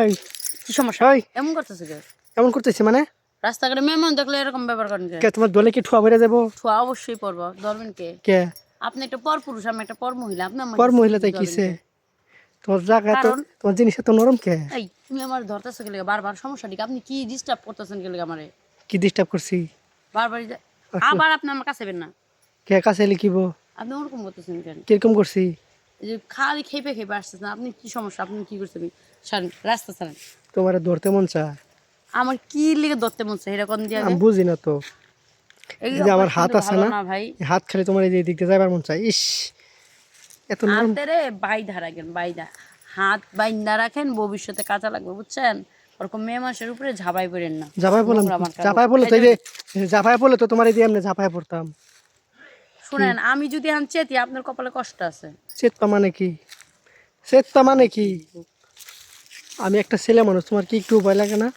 এই কি সমস্যা? এই এমন করতেছে কে? এমন করতেছে মানে? রাস্তাঘাটে মেহমান দেখলে এরকম ব্যাপার করেন কে? কে তোমার দলে কি ঠুয়া বেড়ে যাবো? ছোঁয়া অবশ্যই পড়বো, ধরবেন কে? কে আপনি একটা পর পুরুষ, আমি একটা পর মহিলা, আপনি আমার পর মহিলা তাই ধরবেন কিসে? কে? তোমার জায়গা তো, কারণ তোমার জিনিস এত নরম কে? এই তুমি আমার ধরতেছো কে লেগে বারবার? সমস্যা কি? আপনি কি ডিস্টার্ব করতেছেন কে লেগে আমারে কি ডিস্টার্ব করছি? বারবার? আবার আপনি আমার কাছে বেন না, কে কাছে লিখিব? আপনি ওরকম করতেছেন কেন? কিরকম করছি? এই যে খালি খেপে খেপে আসতেছেন, আপনি কি সমস্যা? আপনি কি করছেন? ছাড়েন, রাস্তা ছাড়েন। তোমার ধরতে মন চায়? আমার কি লেগে ধরতে মন চাই এরকম দিয়ে? আমি বুঝি না তো। এই এই যে আমার হাত অপারেশনটা আছে ভালো না, না ভাই। এই হাত খালি তোমার এই যে দিক দিয়ে যাবার মন চায়। ইস এত নরম। হাতেরে বাইধা রাখেন, বাইধা হাত বাইন্ধা রাখেন, ভবিষ্যতে কাজে লাগবে, বুঝছেন? ওরকম মেয়ে মানুষের উপরে ঝাঁপাই পড়েন না। ঝাপাই বললাম, নোংরা মার্কা লোক। ঝাপাই বলে তো এই যে ঝাপাই বলে তো তোমার এই দিয়ে এমনি ঝাপাই পড়তাম। শুনেন, আমি যদি এখন চেতি, আপনার কপালে কষ্ট আছে। চেত্তা মানে কি? চেত্তা মানে কি? আমি একটা ছেলে মানুষ, তোমার কি একটু ভয় লাগে না?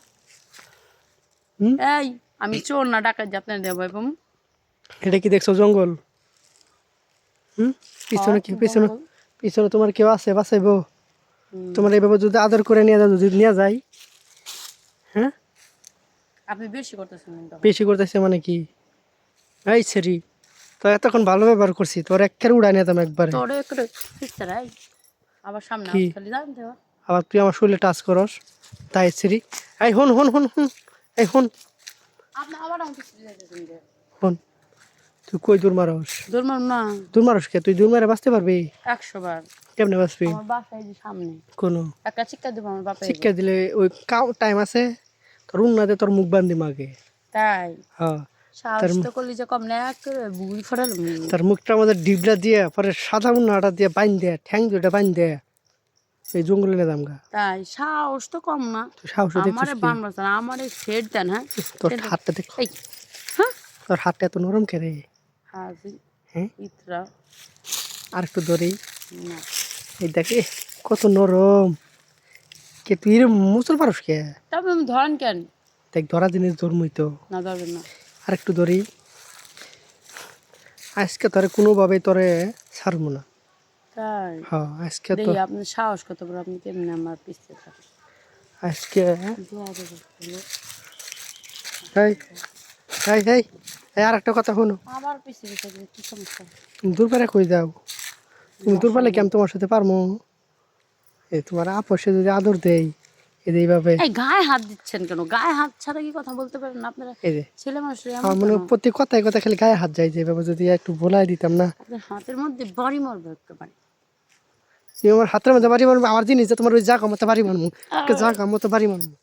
এই আমি চোর না ডাকাত যে আপনার দেব ভাই পাম? এটা কি দেখছো জঙ্গল? পিছনে কি, পিছনে পিছনে তোমার কেউ আছে বাঁচাইবো? তোমার এইভাবে যদি আদর করে নিয়ে যাও, যদি নিয়ে যাই, হ্যাঁ আপনি বেশি করতেছেন কিন্তু। বেশি করতেছে মানে কি? এই ছেড়ি তো এতক্ষণ ভালো ব্যবহার করছি, তোর একের উড়াই নিতাম একবারে। তোরে একটু পিছারাই আবার সামনে কি? খালি যান দেওয়া। আবার তুই আমার শরীরে টাচ করস, তাই ছেড়ি। এই হন হন হন হন, এই হন আপনি আবার আমাকে পিছিয়ে যাইতেছেন যে। হন, তুই কই দূর মারস? দূর মারুন না। দূর মারস কে? তুই দূর মারে বাঁচতে পারবি? 100 বার। কেমনে বাঁচবি? আমার বাসায় যে সামনে কোনো একটা শিক্ষা দেবো আমার বাপে। শিক্ষা দিলে ওই টাইম আছে, তোর উন্নাতে তোর মুখ বান্ধি মাগে। তাই হ্যাঁ, সাহস তো করলি যে কম না, এক বুড়ি ফটাল। তার মুখটা আমাদের ডিবলা দিয়ে পরে সাদা মুন্নাটা দিয়ে বাইন দেয়, ঠ্যাং দুটা বাইন দেয়, এই জঙ্গলে নিলাম গা। তাই সাহস তো কম না। তুই সাহস দেখছিস আমারে কি? বান বাঁচান, আমারে সেট দেন। হ্যাঁ তোর হাতটা দেখ, এই হ্যাঁ তোর হাতটা এত নরম কে রে? হাজি হ্যাঁ ইতরা আর একটু ধরেই, না। এই দেখে কত নরম। কে তুই এরম মুচর পারস কে? তবে আমি ধরেন কেন? দেখ ধরা জিনিস ধরমই তো। না ধরবেন না। আর একটু ধরি, আজকে তোরে কোনোভাবেই তোরে ছাড়বো না। তাই হ্যাঁ আজকে তো, দেখি আপনার সাহস কত বড়, আপনি কেমনি আমার পিছিয়ে থাকেন। আজকে দোয়া দেবো হলো। এই এই এই এই আর একটা কথা শোনো, আবার পিছিয়ে থাকলে কি সমস্যা? তুমি দূর পারে কই যাও? তুমি দূর পারলে কি আমি তোমার সাথে পারবো? এই তোমার আপসে যদি আদর দেই, এই যে এইভাবে, এই গায়ে হাত দিচ্ছেন কেন? গায়ে হাত ছাড়া কি কথা বলতে পারেন না আপনারা? এই যে ছেলে মানুষের এমন আমার মনে হয় কেন? প্রতি কথায় কথা খালি গায়ে হাত যায়, যে এইভাবে যদি একটু ভোলাই দিতাম না। আপনার হাতের মধ্যে বাড়ি মারবে একেবারে। তুমি আমার হাতের মধ্যে বাড়ি মারবো, আমার জিনিস যে তোমার ওই জায়গা মতো বাড়ি মারবো, জায়গা মতো বাড়ি মারবো।